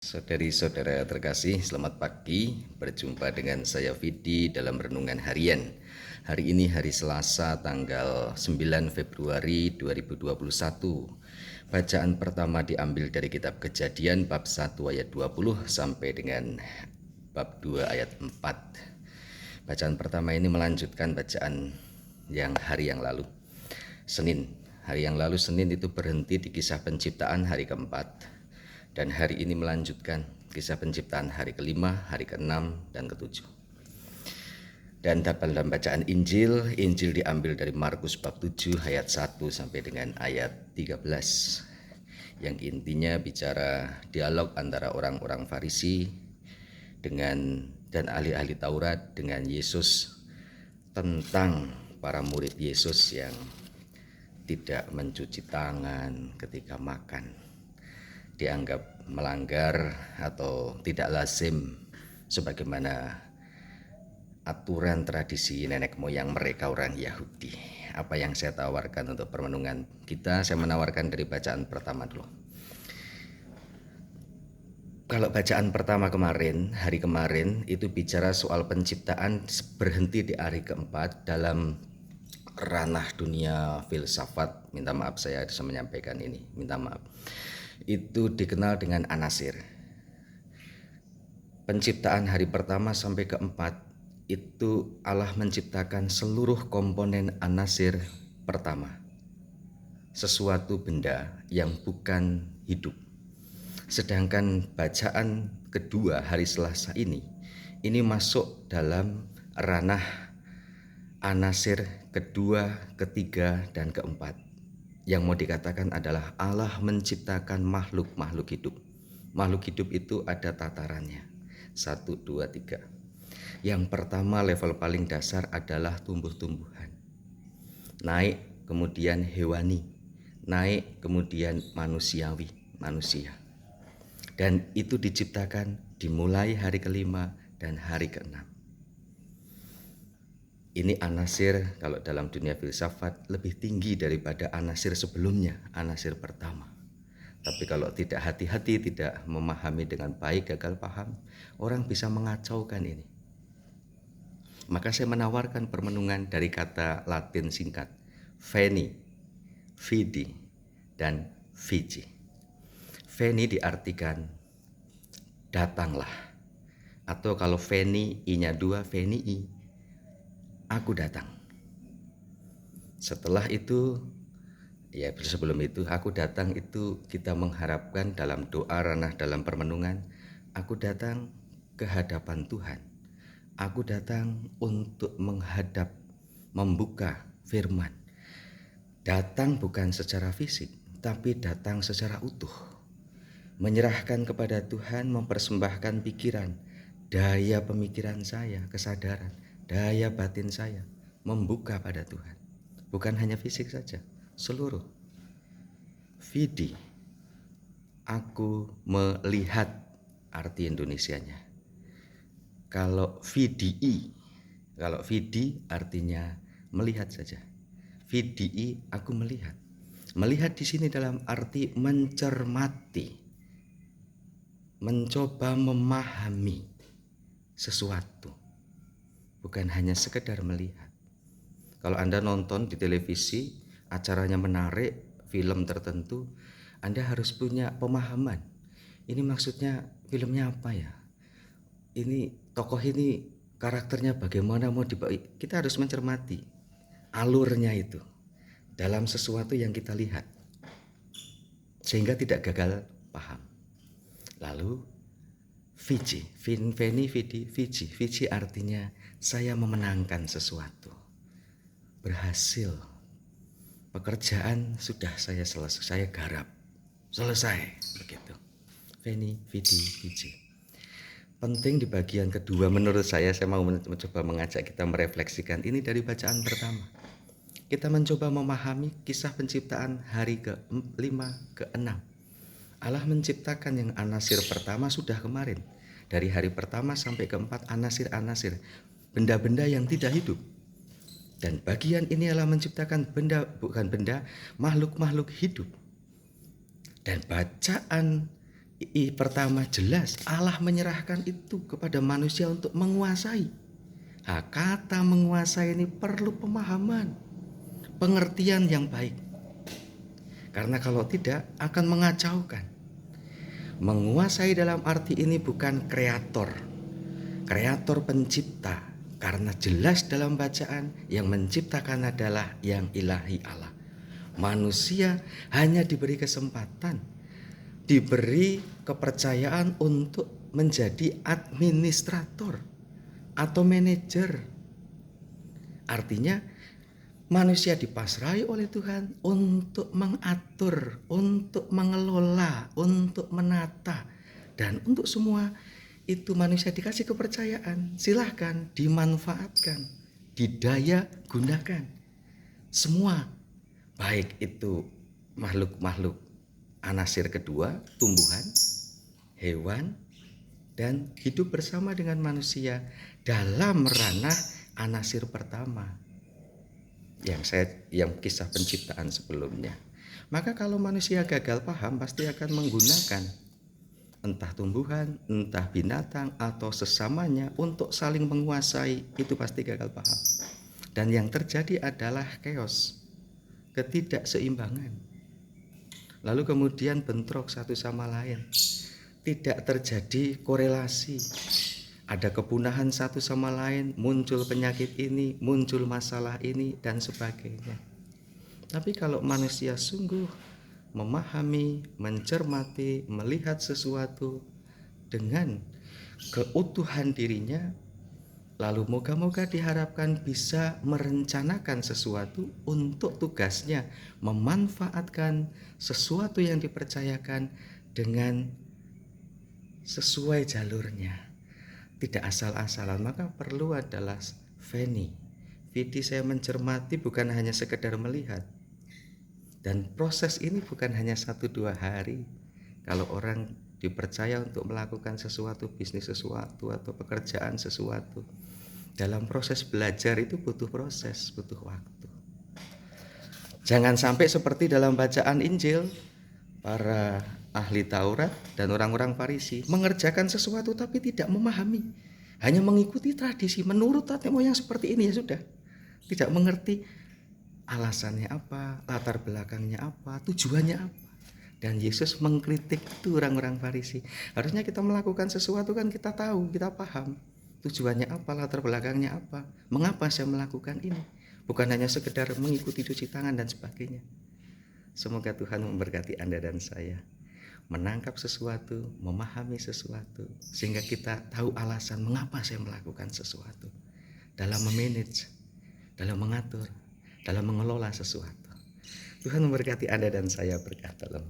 Saudari-saudara terkasih, selamat pagi. Berjumpa dengan saya Vidi dalam renungan harian. Hari ini hari Selasa tanggal 9 Februari 2021. Bacaan pertama diambil dari kitab Kejadian bab 1 ayat 20 sampai dengan bab 2 ayat 4. Bacaan pertama ini melanjutkan bacaan yang hari yang lalu. Senin. Hari yang lalu Senin itu berhenti di kisah penciptaan hari keempat. Dan hari ini melanjutkan kisah penciptaan hari kelima, hari keenam, dan ketujuh. Dan dalam bacaan Injil diambil dari Markus bab 7 ayat 1 sampai dengan ayat 13. Yang intinya bicara dialog antara orang-orang Farisi dan ahli-ahli Taurat dengan Yesus tentang para murid Yesus yang tidak mencuci tangan ketika makan, dianggap melanggar atau tidak lazim sebagaimana aturan tradisi nenek moyang mereka orang Yahudi. Apa yang saya tawarkan untuk permenungan kita, saya menawarkan dari bacaan pertama dulu. Kalau bacaan pertama hari kemarin itu bicara soal penciptaan, berhenti di hari keempat dalam ranah dunia filsafat. Minta maaf saya bisa menyampaikan ini, minta maaf. Itu dikenal dengan anasir. Penciptaan hari pertama sampai keempat itu Allah menciptakan seluruh komponen anasir pertama, sesuatu benda yang bukan hidup. Sedangkan bacaan kedua hari Selasa ini masuk dalam ranah anasir kedua, ketiga, dan keempat. Yang mau dikatakan adalah Allah menciptakan makhluk hidup. Makhluk hidup itu ada tatarannya. 1, 2, 3. Yang pertama level paling dasar adalah tumbuh-tumbuhan. Naik kemudian hewani. Naik kemudian manusia. Dan itu diciptakan dimulai hari kelima dan hari keenam. Ini anasir kalau dalam dunia filsafat lebih tinggi daripada anasir sebelumnya, anasir pertama. Tapi kalau tidak hati-hati, tidak memahami dengan baik, gagal paham, orang bisa mengacaukan ini. Maka saya menawarkan permenungan dari kata Latin singkat, veni, vidi, dan vici. Veni diartikan datanglah. Atau kalau veni, i-nya 2, veni i, aku datang. Setelah itu, ya sebelum itu, aku datang itu kita mengharapkan dalam doa ranah dalam permenungan, aku datang ke hadapan Tuhan. Aku datang untuk membuka firman. Datang bukan secara fisik, tapi datang secara utuh. Menyerahkan kepada Tuhan, mempersembahkan pikiran, daya pemikiran saya, kesadaran, daya batin saya, membuka pada Tuhan. Bukan hanya fisik saja, seluruh. Vidi, aku melihat arti Indonesianya. Kalau vidi artinya melihat saja. Vidi, aku melihat. Melihat di sini dalam arti mencermati, mencoba memahami sesuatu. Bukan hanya sekedar melihat. Kalau Anda nonton di televisi, acaranya menarik, film tertentu, Anda harus punya pemahaman. Ini maksudnya filmnya apa ya? Ini tokoh ini karakternya bagaimana mau dibawa. Kita harus mencermati alurnya itu dalam sesuatu yang kita lihat, sehingga tidak gagal paham. Lalu Vici artinya saya memenangkan sesuatu, berhasil, pekerjaan sudah saya selesai, saya garap, selesai, begitu. Vici. Penting di bagian kedua menurut saya mau mencoba mengajak kita merefleksikan ini dari bacaan pertama. Kita mencoba memahami kisah penciptaan hari ke-5, ke-6. Allah menciptakan yang anasir pertama sudah kemarin. Dari hari pertama sampai ke-4 anasir-anasir, benda-benda yang tidak hidup. Dan bagian ini Allah menciptakan makhluk-makhluk hidup. Dan bacaan pertama jelas Allah menyerahkan itu kepada manusia untuk menguasai. Nah, kata menguasai ini perlu pemahaman, pengertian yang baik. Karena kalau tidak akan mengacaukan. Menguasai dalam arti ini bukan kreator pencipta. Karena jelas dalam bacaan yang menciptakan adalah yang ilahi Allah. Manusia hanya diberi kesempatan, diberi kepercayaan untuk menjadi administrator atau manajer. Artinya manusia dipasrahi oleh Tuhan untuk mengatur, untuk mengelola, untuk menata. Dan untuk semua itu manusia dikasih kepercayaan. Silahkan dimanfaatkan, didaya gunakan. Semua, baik itu makhluk-makhluk anasir kedua, tumbuhan, hewan, dan hidup bersama dengan manusia dalam ranah anasir pertama yang kisah penciptaan sebelumnya. Maka kalau manusia gagal paham, pasti akan menggunakan entah tumbuhan, entah binatang atau sesamanya untuk saling menguasai. Itu pasti gagal paham. Dan yang terjadi adalah chaos, ketidakseimbangan. Lalu kemudian bentrok satu sama lain. Tidak terjadi korelasi. Ada kepunahan satu sama lain, muncul penyakit ini, muncul masalah ini, dan sebagainya. Tapi kalau manusia sungguh memahami, mencermati, melihat sesuatu dengan keutuhan dirinya, lalu moga-moga diharapkan bisa merencanakan sesuatu untuk tugasnya, memanfaatkan sesuatu yang dipercayakan dengan sesuai jalurnya. Tidak asal-asalan, maka perlu adalah Vidi saya mencermati bukan hanya sekedar melihat. Dan proses ini bukan hanya 1-2 hari. Kalau orang dipercaya untuk melakukan sesuatu, bisnis sesuatu atau pekerjaan sesuatu, dalam proses belajar itu butuh proses, butuh waktu. Jangan sampai seperti dalam bacaan Injil, para ahli Taurat dan orang-orang Farisi mengerjakan sesuatu tapi tidak memahami, hanya mengikuti tradisi menurut nenek moyang seperti ini, ya sudah, tidak mengerti alasannya apa, latar belakangnya apa, tujuannya apa. Dan Yesus mengkritik itu orang-orang Farisi. Harusnya kita melakukan sesuatu kan kita tahu, kita paham tujuannya apa, latar belakangnya apa, mengapa saya melakukan ini, bukan hanya sekedar mengikuti cuci tangan dan sebagainya. Semoga Tuhan memberkati Anda dan saya menangkap sesuatu, memahami sesuatu, sehingga kita tahu alasan mengapa saya melakukan sesuatu, dalam memanage, dalam mengatur, dalam mengelola sesuatu. Tuhan memberkati Anda dan saya berkah dalam